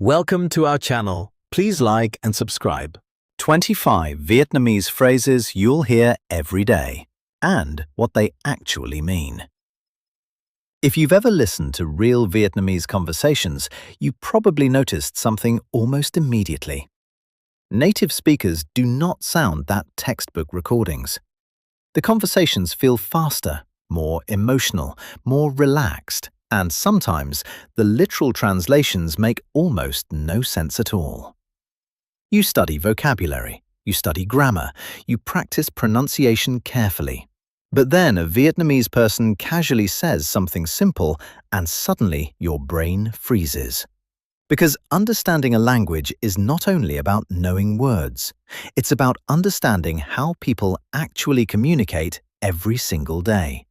Welcome to our channel. Please like and subscribe. 25 Vietnamese phrases you'll hear every day and what they actually mean. If you've ever listened to real Vietnamese conversations, you probably noticed something almost immediately. Native speakers do not sound that textbook recordings. The conversations feel faster, more emotional, more relaxed, and sometimes the literal translations make almost no sense at all. You study vocabulary, you study grammar, you practice pronunciation carefully. But then a Vietnamese person casually says something simple and suddenly your brain freezes. Because understanding a language is not only about knowing words, it's about understanding how people actually communicate every single day.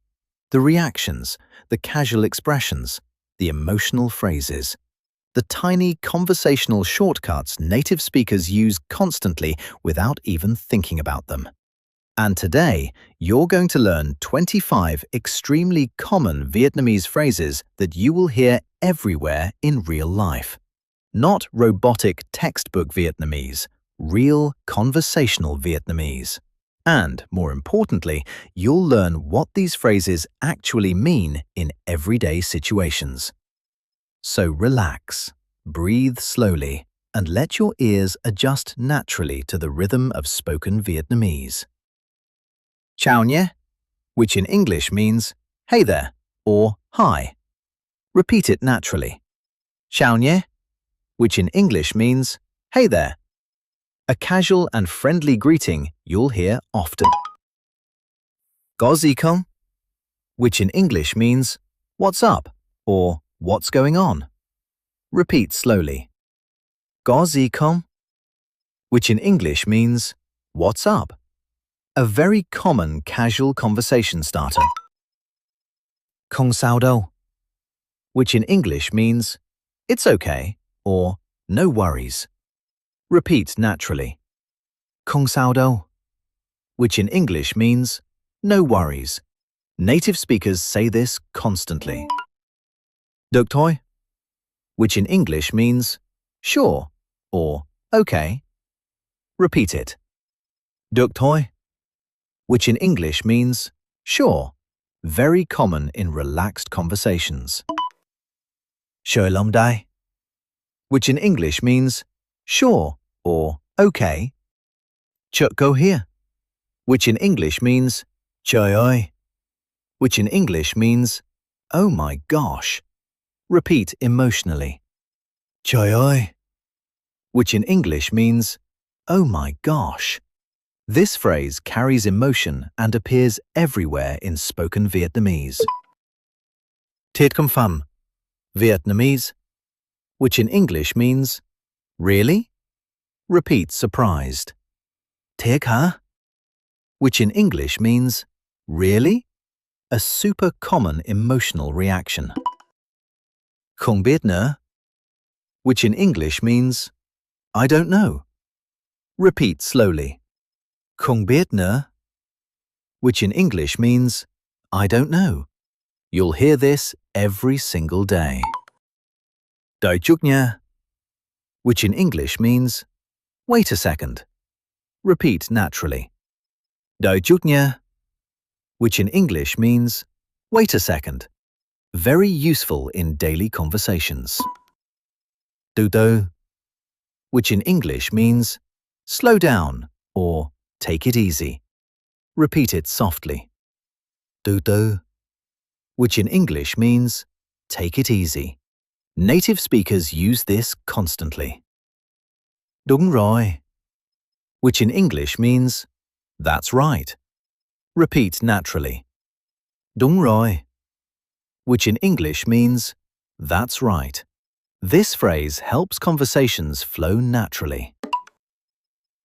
The reactions, the casual expressions, the emotional phrases, the tiny conversational shortcuts native speakers use constantly without even thinking about them. And today, you're going to learn 25 extremely common Vietnamese phrases that you will hear everywhere in real life. Not robotic textbook Vietnamese, real conversational Vietnamese. And, more importantly, you'll learn what these phrases actually mean in everyday situations. So relax, breathe slowly, and let your ears adjust naturally to the rhythm of spoken Vietnamese. Chào nhé, which in English means, hey there, or hi. Repeat it naturally. Chào nhé, which in English means, hey there. A casual and friendly greeting you'll hear often. Có gì không? Which in English means, what's up, or what's going on. Repeat slowly. Có gì không? Which in English means, what's up. A very common casual conversation starter. Không sao đâu, which in English means, it's okay, or no worries. Repeat naturally. Không sao đâu, which in English means, no worries. Native speakers say this constantly. Được thôi, which in English means, sure, or okay. Repeat it. Được thôi, which in English means, sure, very common in relaxed conversations. Sure lòng đây, which in English means, sure, or okay. Chợ go here, which in English means, trời ơi, which in English means, oh my gosh. Repeat emotionally. Trời ơi, which in English means, oh my gosh. This phrase carries emotion and appears everywhere in spoken Vietnamese. Thiệt không fun, Vietnamese, which in English means, really? Repeat surprised. Thiệt hả? Which in English means, really? A super common emotional reaction. Không biết nữa, which in English means, I don't know. Repeat slowly. Không biết nữa, which in English means, I don't know. You'll hear this every single day. Đợi chút nha, which in English means, wait a second. Repeat naturally. Đợi chút nha, which in English means, wait a second. Very useful in daily conversations. Từ từ, which in English means, slow down, or take it easy. Repeat it softly. Từ từ, which in English means, take it easy. Native speakers use this constantly. Đúng rồi, which in English means, that's right. Repeat naturally. Đúng rồi, which in English means, that's right. This phrase helps conversations flow naturally.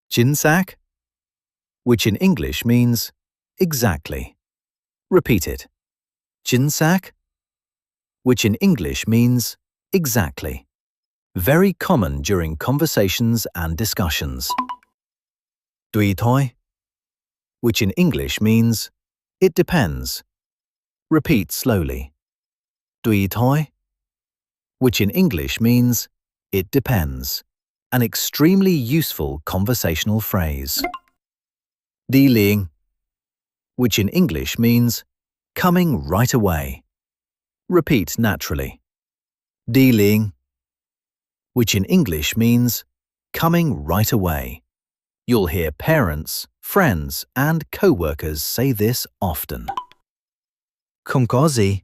Chính xác, which in English means, exactly. Repeat it. Chính xác, which in English means, exactly. Very common during conversations and discussions. Tùy thôi, which in English means, it depends. Repeat slowly. Tùy thôi, which in English means, It depends. An extremely useful conversational phrase. Đi liền, which in English means coming right away. Repeat naturally. Đi liền, which in English means coming right away. You'll hear parents, friends, and co-workers say this often. Không có gì,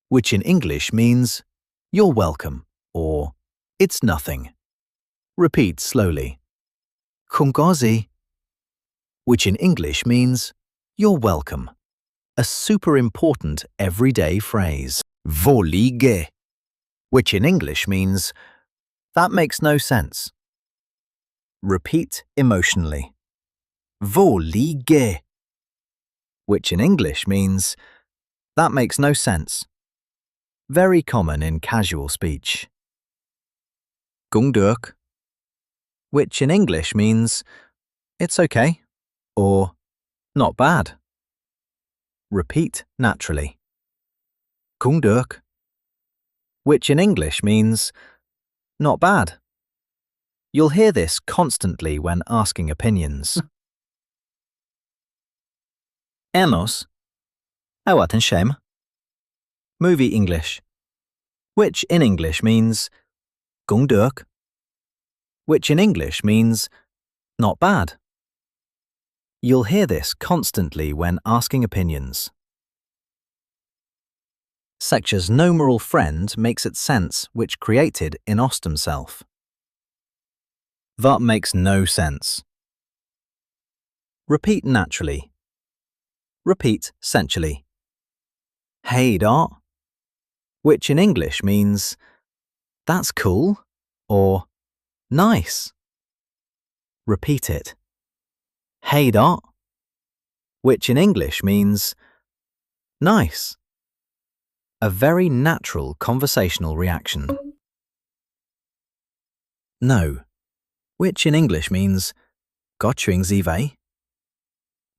which in English means you're welcome or it's nothing. Repeat slowly. Không có gì, which in English means you're welcome. A super important everyday phrase. Vô lý ghê, which in English means that makes no sense. Repeat emotionally. Vô lý ghê, which in English means that makes no sense. Very common in casual speech. Cũng được, which in English means it's okay or not bad. Repeat naturally. Cũng được, which in English means not bad. You'll hear this constantly when asking opinions. Enos. Awat and Shem. Movie English, which in English means cũng được, which in English means not bad. You'll hear this constantly when asking opinions. Secture's nominal friend makes it sense which created in Ostum self. That makes no sense. Repeat naturally. Repeat sensually. Hey da, which in English means that's cool or nice. Repeat it. Hey da, which in English means nice. A very natural conversational reaction. No, which in English means Có chuyện gì vậy?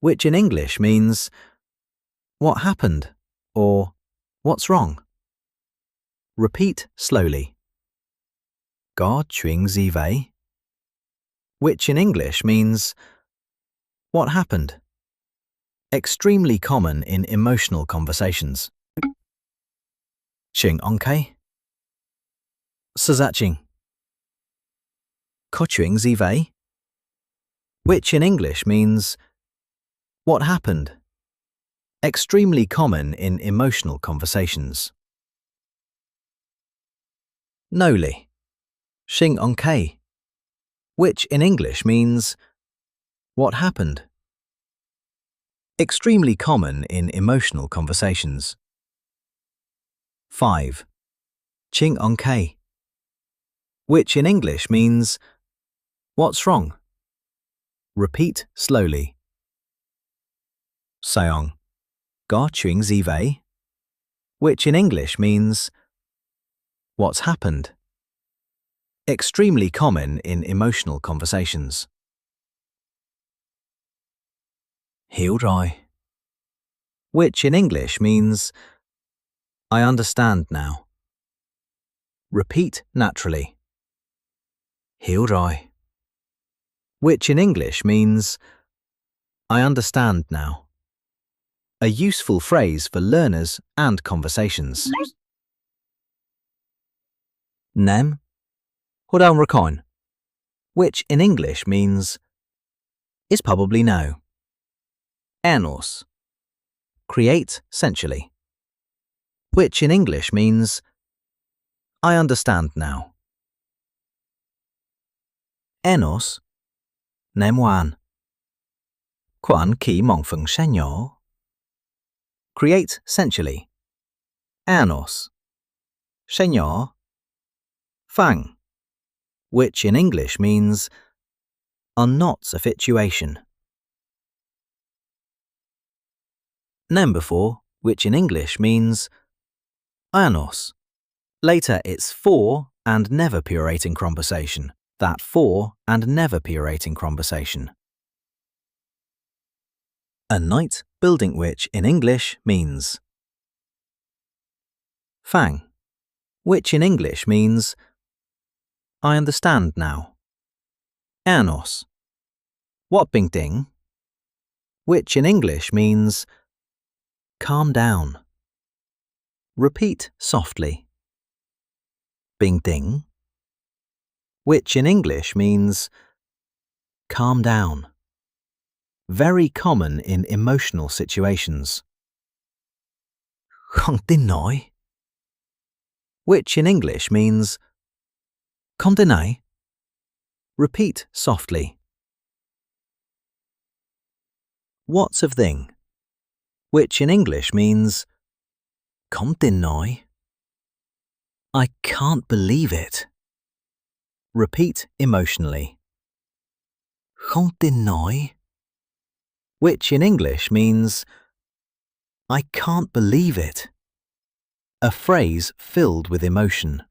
Which in English means what happened or what's wrong. Repeat slowly. Có chuyện gì vậy? Which in English means what happened. Extremely common in emotional conversations. Chuyện ok? Sao dạ chuyện? Có chuyện gì vậy? Which in English means what happened. Extremely common in emotional conversations. Noli. Chuyện ok? Which in English means what happened. Extremely common in emotional conversations. 5. Chuyện ok? Which in English means what's wrong. Repeat slowly. Sayong. Có chuyện gì vậy? Which in English means what's happened. Extremely common in emotional conversations. Hiểu rồi. Which in English means I understand now. Repeat naturally. Hiểu rồi. Which in English means I understand now. A useful phrase for learners and conversations. Nem. Hwdawn recoin. Which in English means is probably no. Enos. Create sensually. Which in English means I understand now. Enos. Nem wan. Quan ki mong feng shen yo. Create sensually. Anos. Senor. Fang. Which in English means are not a fituation. Nem before, which in English means anos. Later it's for and never purating conversation. That for and never purating conversation. A night building which in English means Fang, which in English means I understand now. Anos. What bing ding? Which in English means calm down. Repeat softly. Bing ding. Which in English means calm down. Very common in emotional situations. Không tin nổi. Which in English means không tin nổi. Repeat softly. What's of thing? Which in English means không tin nổi. I can't believe it. Repeat emotionally. Không tin nổi. Which in English means I can't believe it. A phrase filled with emotion.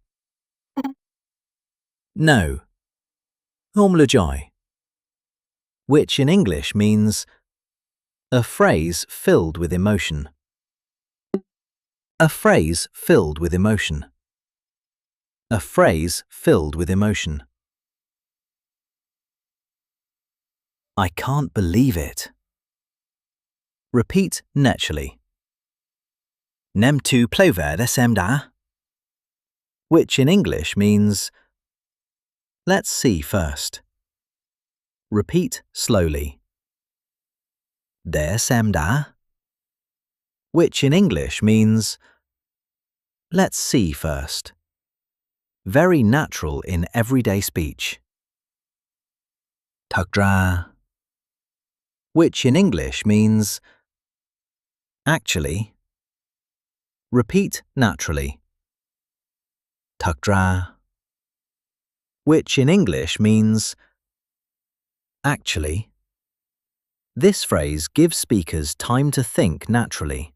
No. Không lừa dối. Which in English means a phrase filled with emotion. A phrase filled with emotion. A phrase filled with emotion. I can't believe it. Repeat naturally. Nem tu plover xem đã. Which in English means let's see first. Repeat slowly. Để xem đã. Which in English means let's see first. Very natural in everyday speech. Thật ra. Which in English means actually. Repeat naturally. Thật ra. Which in English means actually. This phrase gives speakers time to think naturally.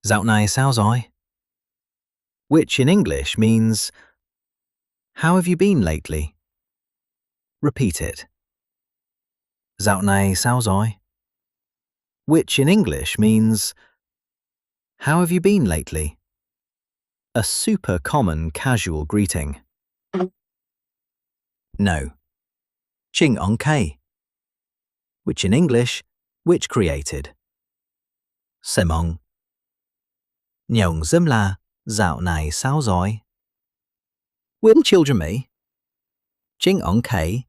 Dạo này sao rồi? Which in English means how have you been lately? Repeat it. Dạo này sao rồi? Which in English means how have you been lately? A super common casual greeting. No. Ching on K. Which in English, which created. Semong. Nhộng dâm là dạo này sao rồi? When children me. Ching on K.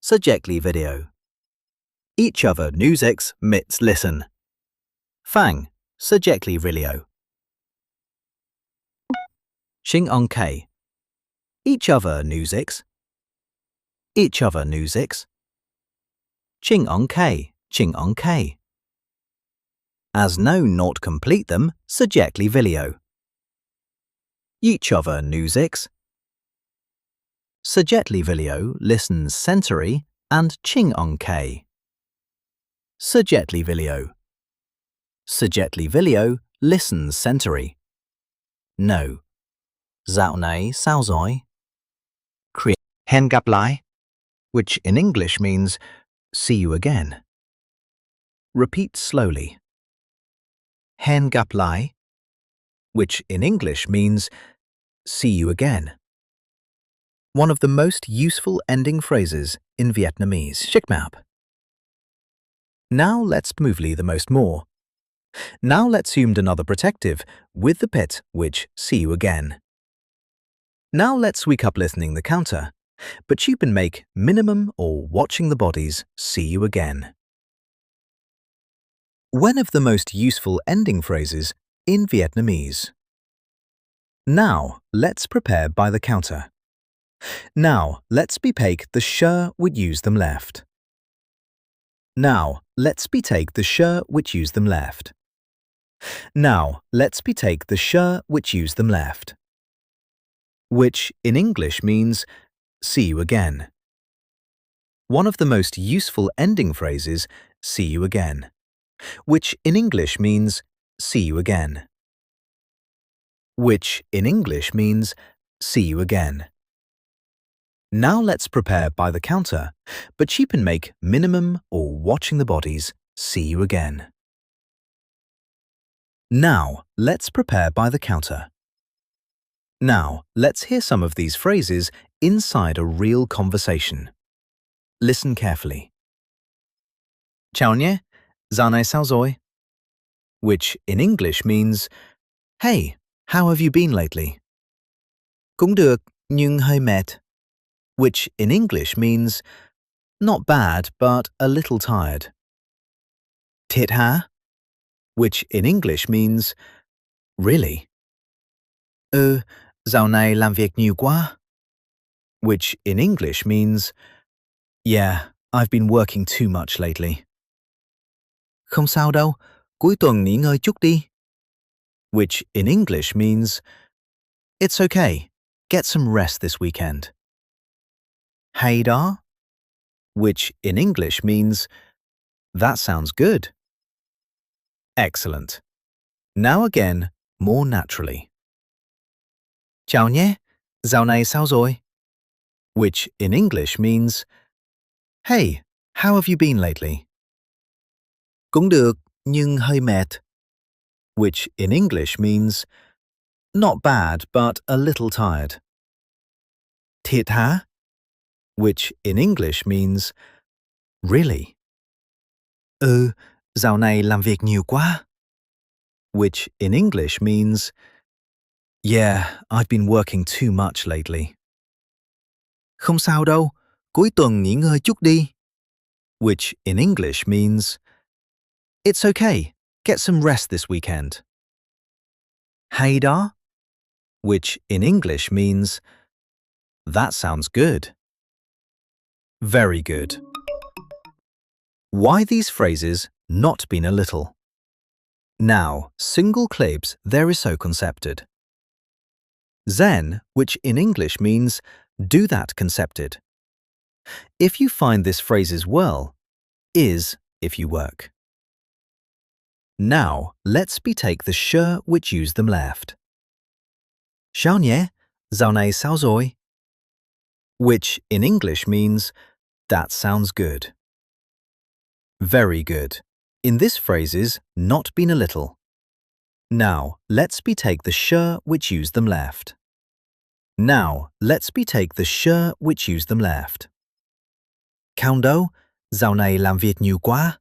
Subjectly video. Each other newsix mits listen. Fang. Subjectly video. Ching on K. Each other newsix. Each other newsix. Ching on K. Ching on K. As no not complete them, subjectly video. Each other newsix. Subjectly video listens century and ching on K. Subjectly video. Subjectly video listens century. No. Dạo này sao rồi? Hẹn gặp lại, which in English means see you again. Repeat slowly. Hẹn gặp lại, which in English means see you again. One of the most useful ending phrases in Vietnamese. Shikmap. Now let's movely the most more. Now let's assume another protective with the pet which see you again. Now let's wake up listening the counter, but you can make minimum or watching the bodies see you again. One of the most useful ending phrases in Vietnamese. Now let's prepare by the counter. Now let's be take the sure would use them left. Now let's be take the sure which use them left. Now let's be take the sure which use them left. Which in English means see you again. One of the most useful ending phrases, see you again, which in English means see you again. Which in English means see you again. Now let's prepare by the counter, but you can make minimum or watching the bodies see you again. Now let's prepare by the counter. Now, let's hear some of these phrases inside a real conversation. Listen carefully. Chào nhé, dạo này sao rồi? Which in English means, hey, how have you been lately? Cũng được, nhưng hơi mệt. Which in English means, not bad, but a little tired. Thiệt hả? Which in English means, really? Dạo này làm việc nhiều quá. Which in English means, yeah, I've been working too much lately. Không sao đâu, cuối tuần nghỉ ngơi chút đi. Which in English means, it's okay, get some rest this weekend. Hay đó, which in English means, that sounds good. Excellent. Now again, more naturally. Chào nhé, dạo này sao rồi? Which in English means, hey, how have you been lately? Cũng được, nhưng hơi mệt. Which in English means, not bad, but a little tired. Thiệt hả? Which in English means, really? Dạo này làm việc nhiều quá. Which in English means, yeah, I've been working too much lately. Không sao đâu, cuối tuần nghỉ ngơi chút đi. Which in English means, it's okay, get some rest this weekend. Hay đó, which in English means, that sounds good. Very good. Why these phrases not been a little? Now, single clips there is so concepted. Zen, which in English means do that concepted. If you find this phrases well, is if you work. Now, let's betake the sure which use them left. Chào nhé, dạo này sao rồi? Which in English means, that sounds good. Very good. In this phrases, not been a little. Now, let's betake the sure which use them left. Now, let's betake the sure which use them left. Chào đâu, dạo này làm việc nhiều quá.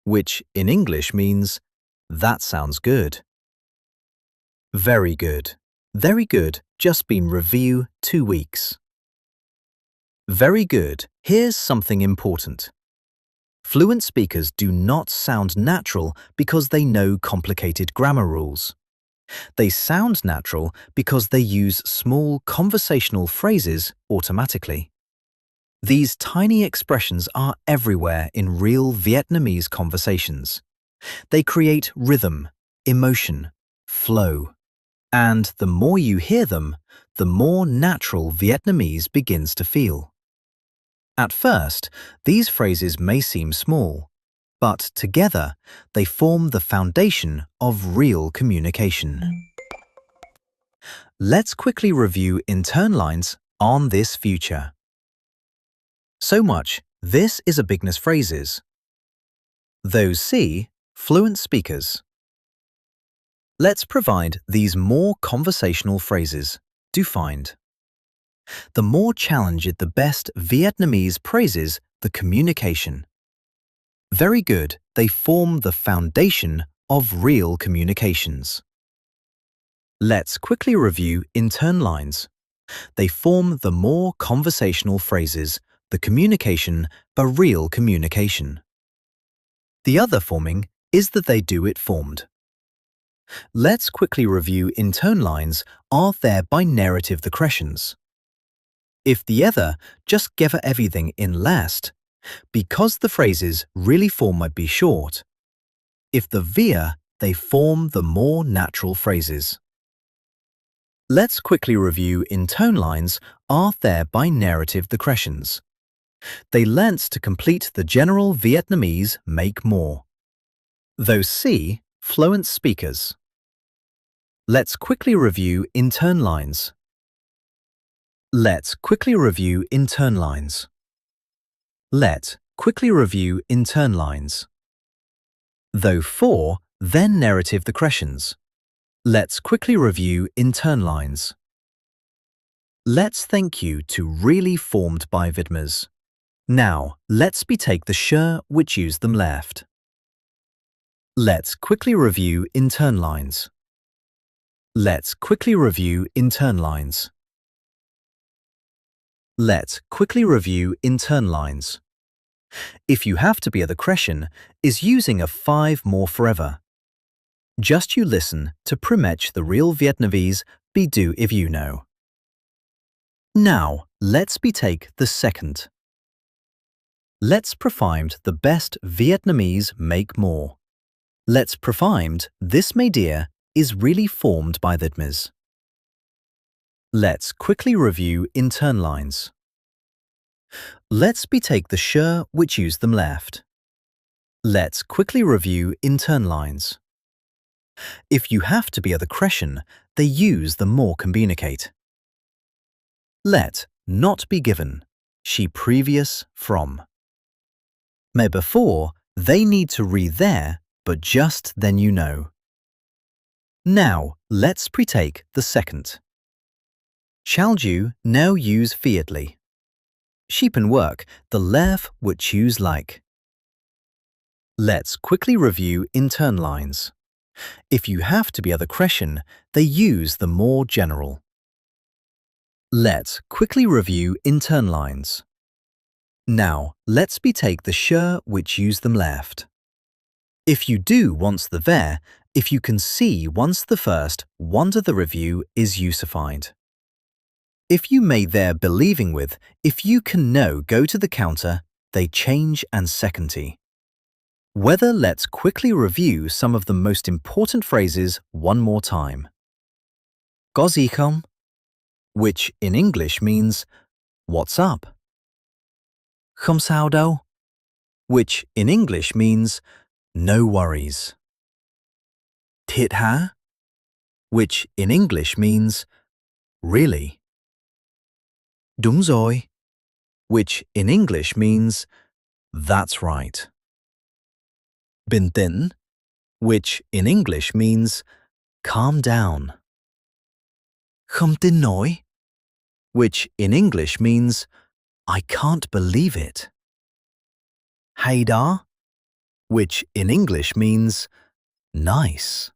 Which in English means, that sounds good. Very good. Very good, just been review 2 weeks. Very good. Here's something important. Fluent speakers do not sound natural because they know complicated grammar rules. They sound natural because they use small conversational phrases automatically. These tiny expressions are everywhere in real Vietnamese conversations. They create rhythm, emotion, flow. And the more you hear them, the more natural Vietnamese begins to feel. At first, these phrases may seem small, but together they form the foundation of real communication. Let's quickly review intern lines on this future. So much, this is a bigness phrases. Those see, fluent speakers. Let's provide these more conversational phrases. Do find. The more challenged the best Vietnamese praises the communication. Very good, they form the foundation of real communications. Let's quickly review intern lines. They form the more conversational phrases, the communication by real communication. The other forming is that they do it formed. Let's quickly review intern lines are there by narrative the crescents. If the other just give everything in last, because the phrases really form might be short. If the via, they form the more natural phrases. Let's quickly review intern lines are there by narrative the crescents. They lent to complete the general Vietnamese make more. Those see, fluent speakers. Let's quickly review intern lines. Let's quickly review intern lines. Let quickly review intern lines. Though for, then narrative the crescents. Let's quickly review intern lines. Let's thank you to really formed by Vietnamese. Now, let's take the sure which use them left. Let's quickly review in turn lines. Let's quickly review in turn lines. Let's quickly review in turn lines. If you have to be at the question is using a 5 more forever. Just you listen to primetch the real Vietnamese be do if you know. Now, let's take the second. Let's performed the best Vietnamese make more. Let's performed this idea is really formed by Vietnamese. Let's quickly review in turn lines. Let's take the sure which use them left. Let's quickly review in turn lines. If you have to be at the question, they use the more communicate. Let not be given, she previous from. May before, they need to read there, but just then you know. Now, let's take the second. Shall you now use fiatly? Sheep and work, the left would choose like. Let's quickly review in turn lines. If you have to be at the question, they use the more general. Let's quickly review in turn lines. Now, let's take the sure which use them left. If you do once the there, if you can see once the first, wonder the review is usified. If you may there believing with, if you can know go to the counter, they change and secondy. Whether let's quickly review some of the most important phrases one more time. Có gì không? Which in English means, what's up? Không sao đâu, which in English means, no worries. Thiệt hả? Which in English means, really. Đúng rồi, which in English means, that's right. Bình tĩnh, which in English means, calm down. Không tin nổi, which in English means, I can't believe it. Hay đó, which in English means, nice.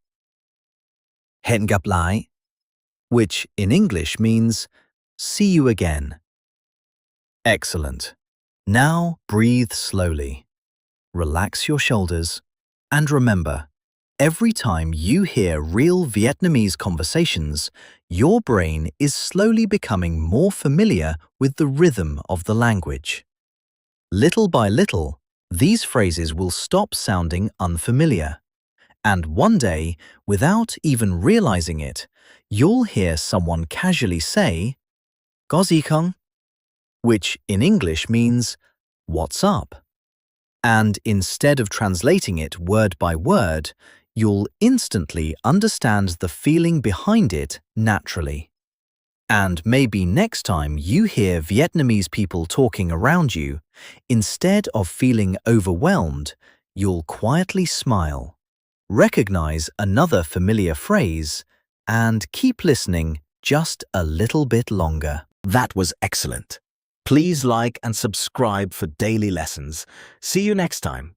Hẹn gặp lại, which in English means, see you again. Excellent. Now breathe slowly. Relax your shoulders. And remember, every time you hear real Vietnamese conversations, your brain is slowly becoming more familiar with the rhythm of the language. Little by little, these phrases will stop sounding unfamiliar. And one day, without even realizing it, you'll hear someone casually say, Có gì không? Which in English means, what's up? And instead of translating it word by word, you'll instantly understand the feeling behind it naturally. And maybe next time you hear Vietnamese people talking around you, instead of feeling overwhelmed, you'll quietly smile, recognize another familiar phrase, and keep listening just a little bit longer. That was excellent. Please like and subscribe for daily lessons. See you next time.